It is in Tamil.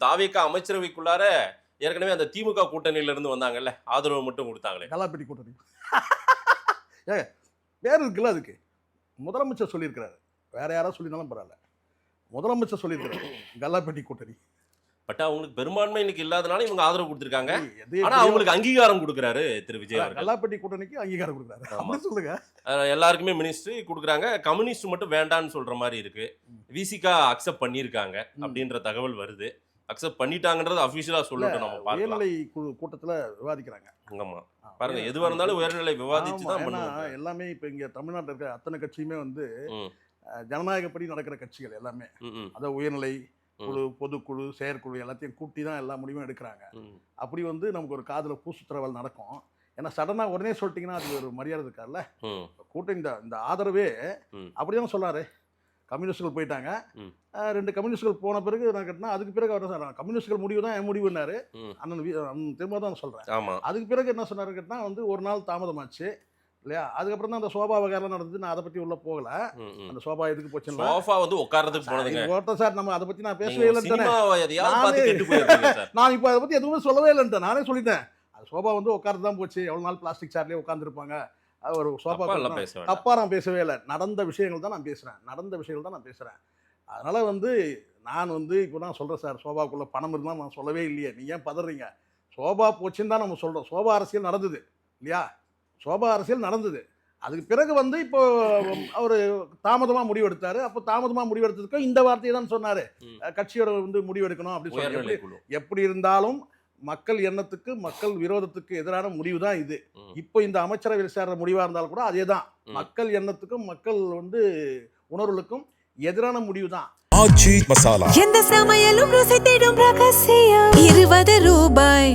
தாவேகா அமைச்சரவைக்குள்ளார ஏற்கனவே அந்த திமுக கூட்டணியில இருந்து வந்தாங்கல்ல, ஆதரவு மட்டும் கொடுத்தாங்களே. கல்லாப்பட்டி கூட்டணி ஏங்க பேர் இருக்குல்ல அதுக்கு. முதலமைச்சர் சொல்லியிருக்கிறாரு, வேற யாராவது சொல்லியிருந்தாலும் பரவாயில்ல, முதலமைச்சர் சொல்லியிருக்கிறாரு கல்லாப்பட்டி கூட்டணி. பட் அவங்களுக்கு பெரும்பான்மை இன்னைக்கு இல்லாதனால இவங்க ஆதரவு கொடுத்திருக்காங்க. ஆனா அவங்களுக்கு அங்கீகாரம் கொடுக்குறாரு திரு விஜய் அவர்கள். கல்லாப்பட்டி கூட்டணிக்கு அங்கீகாரம் கொடுக்குறாரு அப்படி சொல்லுங்க. எல்லாருக்குமே மினிஸ்ட்ரி கொடுக்குறாங்க, கம்யூனிஸ்ட் மட்டும் வேண்டான்னு சொல்ற மாதிரி இருக்கு. விசிகா அக்செப்ட் பண்ணியிருக்காங்க அப்படின்ற தகவல் வருது. அக்செப்ட் பண்ணிட்டாங்கன்றது அஃபிஷியலா சொல்லட்டும், நம்ம பார்க்கலாம். உயர்நிலை கூட்டத்துல விவாதிக்கிறாங்க. ஆமா பாருங்க, எதுவா இருந்தாலும் உயர்நிலை விவாதிச்சு தான் பண்ணுவாங்க. எல்லாமே இப்ப இங்க தமிழ்நாட்டில் இருக்கிற அத்தனை கட்சியுமே வந்து ஜனநாயகப்படி நடக்கிற கட்சிகள் எல்லாமே. அதாவது உயர்நிலை குழு, பொதுக்குழு, செயற்குழு எல்லாத்தையும் கூட்டி தான் எல்லா முடிவும் எடுக்கிறாங்க. அப்படி வந்து நமக்கு ஒரு காதுல பூசுத்திரவல் நடக்கும். ஏன்னா சடனா உடனே சொல்லிட்டீங்கன்னா அது ஒரு மரியாதை இருக்காதுல்ல. கூட்டம் இந்த ஆதரவே அப்படிதான் சொன்னாரு. கம்யூனிஸ்டுகள் போயிட்டாங்க, 2 கம்யூனிஸ்டுகள் போன பிறகு நான் கேட்டேன்னா அதுக்கு பிறகு அவர் சொன்னார் கம்யூனிஸ்டுகள் முடிவு தான் என் முடிவுன்னாரு. அண்ணன் திரும்ப தான் சொல்றேன். அதுக்கு பிறகு என்ன சொன்னாரு கேட்டா வந்து ஒரு நாள் தாமதமாச்சு இல்லையா. அதுக்கப்புறம் தான் அந்த சோபா வகையெல்லாம் நடந்தது. நான் அதை பற்றி உள்ள போகல. அந்த சோபா எதுக்கு போச்சு, சோபா வந்து உட்கார்றதுக்கு போனதுங்க சார். நம்ம அதை பற்றி நான் பேசவே இல்லைன்னு நான் இப்போ அதை பற்றி எதுவுமே சொல்லவே இல்லைன்ட்டு நானே சொல்லிட்டேன். அது சோபா வந்து உட்கார்ந்து தான் போச்சு. எவ்வளோ நாள் பிளாஸ்டிக் சேர்லேயே உட்காந்துருப்பாங்க. ஒரு சோபா தப்பா நான் பேசவே இல்லை. நடந்த விஷயங்கள் தான் நான் பேசுகிறேன். அதனால வந்து நான் வந்து இப்போ நான் சொல்கிறேன் சார், சோபாக்குள்ள பணம் இருந்தால் நான் சொல்லவே இல்லையே, நீ ஏன் பதறீங்க. சோபா போச்சுன்னு தான் நம்ம சொல்கிறோம். சோபா அரசியல் நடந்தது இல்லையா, சோபா அரசியல் நடந்தது. அதுக்கு பிறகு வந்து இப்போ அவர் தாமதமாக முடிவெடுத்தாரு. அப்போ தாமதமாக முடிவெடுத்ததுக்கும் இந்த வார்த்தையை தான் சொன்னார், கட்சியோட வந்து முடிவெடுக்கணும் அப்படின்னு சொல்லி. எப்படி இருந்தாலும் மக்கள் எண்ணத்துக்கு மக்கள் விரோதத்துக்கு எதிரான முடிவு தான் இது. இப்போ இந்த அமைச்சரவையில் சேர்ற முடிவாக இருந்தாலும் கூட அதே தான், மக்கள் எண்ணத்துக்கும் மக்கள் வந்து உணர்வுகளுக்கும் எதிரான முடிவு தான். எந்த சமையலும் ருசி தேடும் ரகசியம் 20 ரூபாய்.